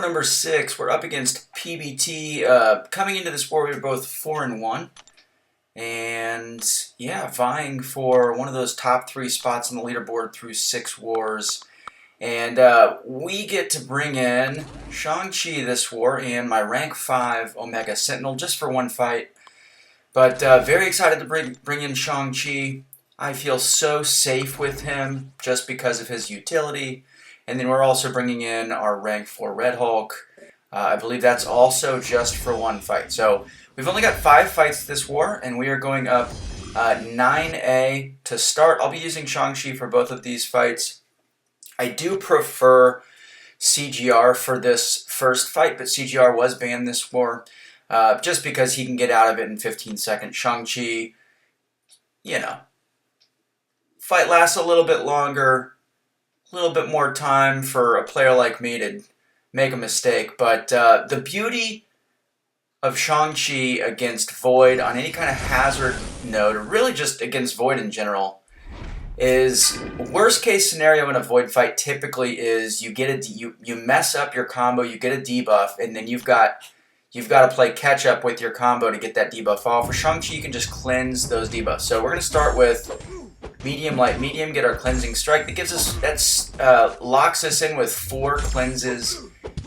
number 6, we're up against PBT. Coming into this war, we were both 4-1. And yeah, vying for one of those top 3 spots on the leaderboard through 6 wars. And we get to bring in Shang-Chi this war and my rank 5 Omega Sentinel just for one fight. But very excited to bring in Shang-Chi. I feel so safe with him just because of his utility. And then we're also bringing in our rank 4 Red Hulk. I believe that's also just for one fight. So we've only got 5 fights this war, and we are going up 9A to start. I'll be using Shang-Chi for both of these fights. I do prefer CGR for this first fight, but CGR was banned this war just because he can get out of it in 15 seconds. Shang-Chi, you know, fight lasts a little bit longer, a little bit more time for a player like me to make a mistake, but the beauty of Shang-Chi against Void on any kind of hazard node, or really just against Void in general, is worst case scenario in a Void fight typically is you get you mess up your combo, you get a debuff, and then you've got to play catch up with your combo to get that debuff off. For Shang-Chi, you can just cleanse those debuffs. So we're going to start with medium, light, medium, get our cleansing strike. That gives us, locks us in with 4 cleanses,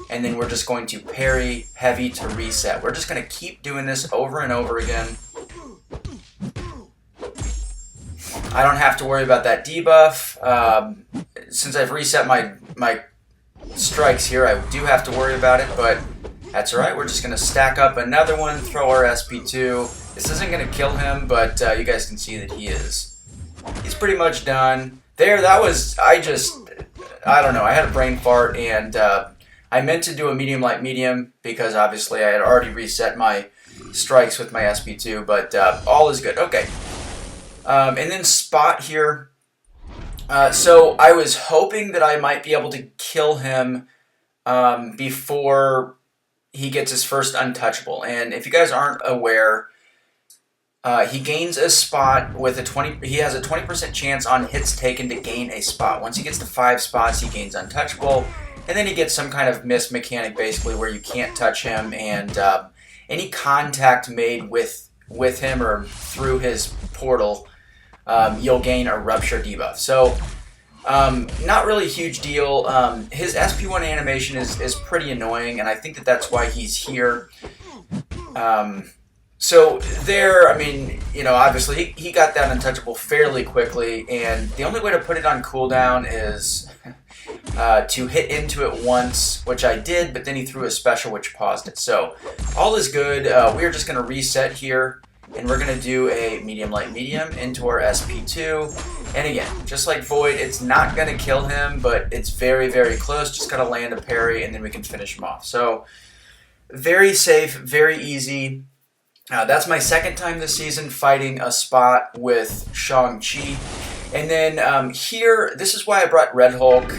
and then we're just going to parry heavy to reset. We're just going to keep doing this over and over again. I don't have to worry about that debuff. Since I've reset my strikes here, I do have to worry about it, but that's alright. We're just going to stack up another one, throw our SP2. This isn't going to kill him, but you guys can see that he's pretty much done. There, that was, I don't know, I had a brain fart, and I meant to do a medium, light, medium, because obviously I had already reset my strikes with my SP2, but all is good. Okay. And then Spot here. So I was hoping that I might be able to kill him before he gets his first untouchable. And if you guys aren't aware, he gains a spot with he has a 20% chance on hits taken to gain a spot. Once he gets to 5 spots, he gains untouchable. And then he gets some kind of miss mechanic basically where you can't touch him, and any contact made with him or through his portal, you'll gain a rupture debuff. So not really a huge deal. His SP1 animation is pretty annoying, and I think that's why he's here. So there, I mean, you know, obviously he got that untouchable fairly quickly, and the only way to put it on cooldown is to hit into it once, which I did, but then he threw a special which paused it. So all is good. We're just going to reset here, and we're going to do a medium, light, medium into our SP2. And again, just like Void, it's not going to kill him, but it's very, very close. Just got to land a parry, and then we can finish him off. So very safe, very easy. That's my second time this season fighting a spot with Shang-Chi. And then here, this is why I brought Red Hulk.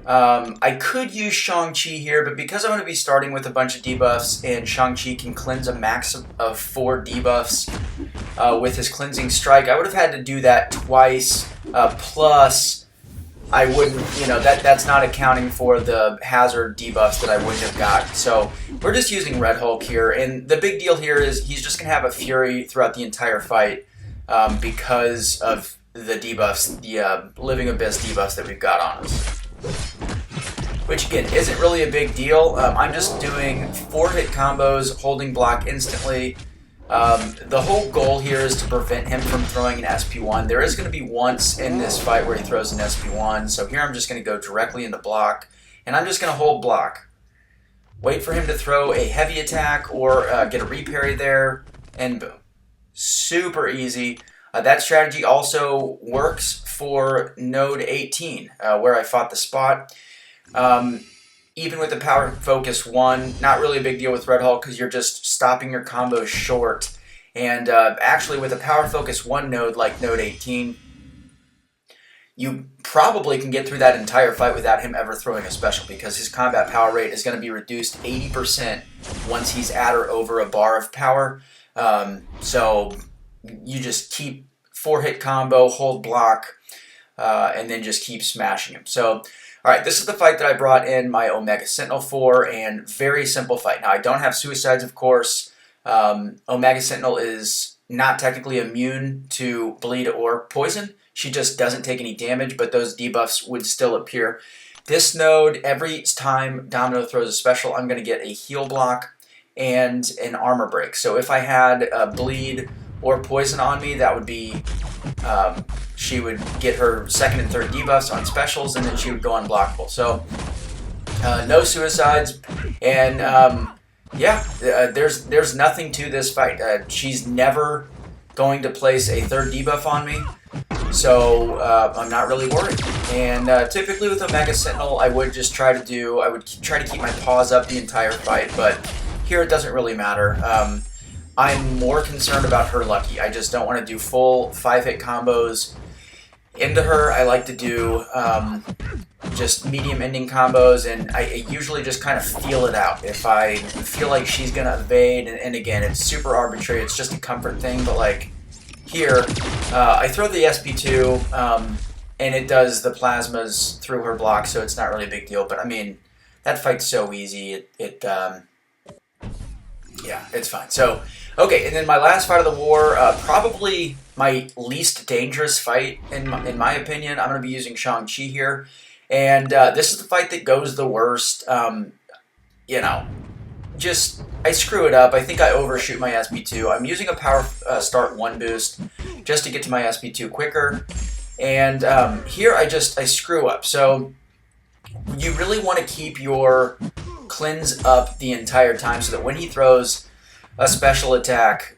I could use Shang-Chi here, but because I'm going to be starting with a bunch of debuffs, and Shang-Chi can cleanse a max of 4 debuffs with his cleansing strike, I would have had to do that twice, plus I wouldn't, you know, that's not accounting for the hazard debuffs that I wouldn't have got. So we're just using Red Hulk here, and the big deal here is he's just going to have a Fury throughout the entire fight because of the debuffs, the Living Abyss debuffs that we've got on us. Which again, isn't really a big deal. I'm just doing 4-hit combos, holding block instantly. The whole goal here is to prevent him from throwing an SP1. There is going to be once in this fight where he throws an SP1, so here I'm just going to go directly into block, and I'm just going to hold block. Wait for him to throw a heavy attack or get a reparry there, and boom. Super easy. That strategy also works for node 18, where I fought the spot. Even with the Power Focus 1, not really a big deal with Red Hulk because you're just stopping your combos short. And actually with a Power Focus 1 node like node 18, you probably can get through that entire fight without him ever throwing a special because his combat power rate is going to be reduced 80% once he's at or over a bar of power. So you just keep 4-hit combo, hold block, and then just keep smashing him. So Alright, this is the fight that I brought in my Omega Sentinel for, and very simple fight. Now, I don't have suicides, of course. Omega Sentinel is not technically immune to bleed or poison. She just doesn't take any damage, but those debuffs would still appear. This node, every time Domino throws a special, I'm going to get a heal block and an armor break. So if I had bleed or poison on me, that would be... she would get her second and third debuffs on specials, and then she would go unblockable. So, no suicides, and there's nothing to this fight. She's never going to place a third debuff on me, so I'm not really worried. And typically with Omega Sentinel, I would try to keep my paws up the entire fight, but here it doesn't really matter. I'm more concerned about her lucky. I just don't want to do full 5-hit combos into her. I like to do just medium ending combos, and I usually just kind of feel it out. If I feel like she's going to evade, and again, it's super arbitrary, it's just a comfort thing, but like here, I throw the SP2, and it does the plasmas through her block, so it's not really a big deal, but I mean, that fight's so easy, yeah, it's fine. So, okay, and then my last fight of the war, probably my least dangerous fight, in my opinion. I'm going to be using Shang-Chi here, and this is the fight that goes the worst. You know, just, I screw it up. I think I overshoot my SP2. I'm using a power start 1 boost just to get to my SP2 quicker, and here I screw up. So, you really want to keep your cleanse up the entire time so that when he throws a special attack,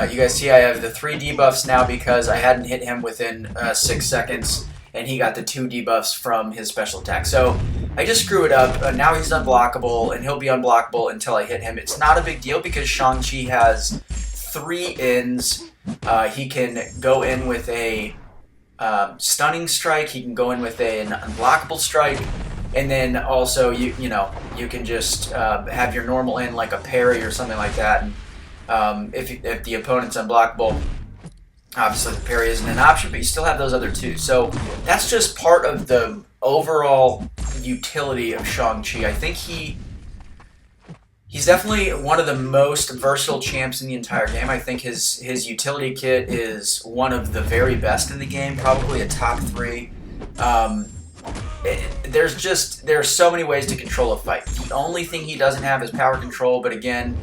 you guys see I have the 3 debuffs now because I hadn't hit him within 6 seconds, and he got the 2 debuffs from his special attack. So I just screw it up. Now he's unblockable, and he'll be unblockable until I hit him. It's not a big deal because Shang-Chi has 3 ins. He can go in with a stunning strike, he can go in with an unblockable strike, and then also you can just have your normal in like a parry or something like that. And if the opponent's unblockable, obviously the parry isn't an option, but you still have those other 2. So that's just part of the overall utility of Shang-Chi. I think he's definitely one of the most versatile champs in the entire game. I think his utility kit is one of the very best in the game, probably a top 3. There's so many ways to control a fight. The only thing he doesn't have is power control, but again,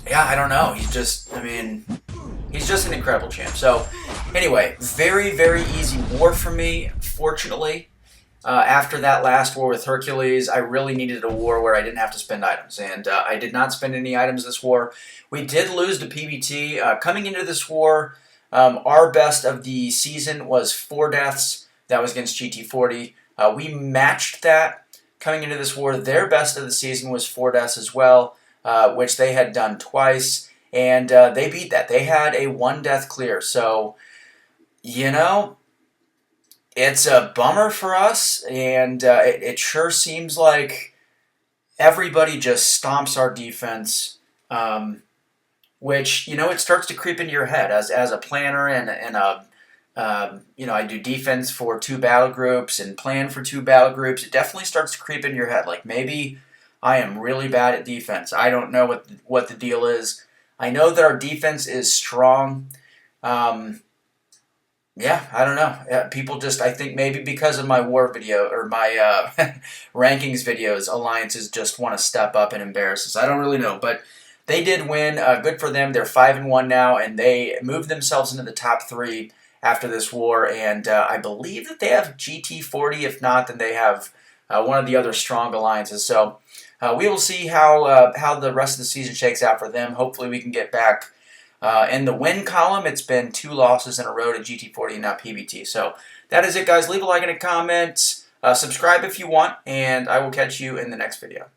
yeah, I don't know. He's just an incredible champ. So, anyway, very, very easy war for me, fortunately. After that last war with Hercules, I really needed a war where I didn't have to spend items, and I did not spend any items this war. We did lose to PBT. Coming into this war, our best of the season was 4 deaths. That was against GT40. We matched that coming into this war. Their best of the season was 4 deaths as well, which they had done twice, and they beat that. They had a 1 death clear, so, you know, it's a bummer for us, and it sure seems like everybody just stomps our defense, which, you know, it starts to creep into your head as a planner and I do defense for 2 battle groups and plan for 2 battle groups. It definitely starts to creep into your head. Like, maybe I am really bad at defense. I don't know what the deal is. I know that our defense is strong. Yeah, I don't know. People just, I think maybe because of my war video or my rankings videos, alliances just want to step up and embarrass us. I don't really know, but they did win. Good for them. They're 5-1 now, and they moved themselves into the top 3 after this war. And I believe that they have GT40. If not, then they have one of the other strong alliances. So we will see how the rest of the season shakes out for them. Hopefully, we can get back. In the win column, it's been 2 losses in a row to GT40 and now PBT. So that is it, guys. Leave a like and a comment. Subscribe if you want, and I will catch you in the next video.